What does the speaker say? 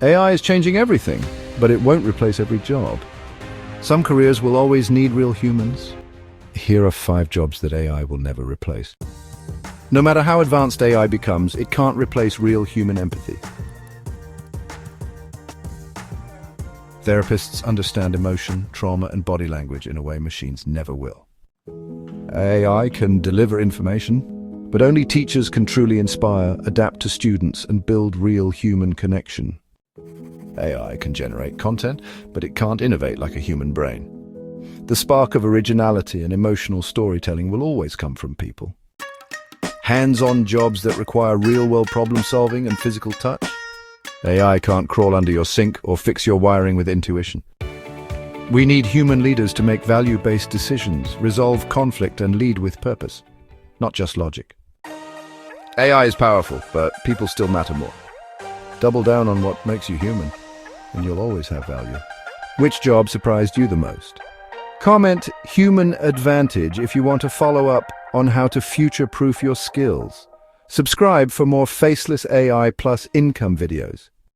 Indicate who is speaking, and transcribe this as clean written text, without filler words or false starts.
Speaker 1: AI is changing everything, but it won't replace every job. Some careers will always need real humans. Here are 5 jobs that AI will never replace. No matter how advanced AI becomes, it can't replace real human empathy. Therapists understand emotion, trauma, and body language in a way machines never will. AI can deliver information, but only teachers can truly inspire, adapt to students, and build real human connection. AI can generate content, but it can't innovate like a human brain. The spark of originality and emotional storytelling will always come from people. Hands-on jobs that require real-world problem-solving and physical touch? AI can't crawl under your sink or fix your wiring with intuition. We need human leaders to make value-based decisions, resolve conflict, and lead with purpose, not just logic. AI is powerful, but people still matter more. Double down on what makes you human, and you'll always have value. Which job surprised you the most? Comment "human advantage" if you want to follow up on how to future-proof your skills. Subscribe for more faceless AI plus income videos.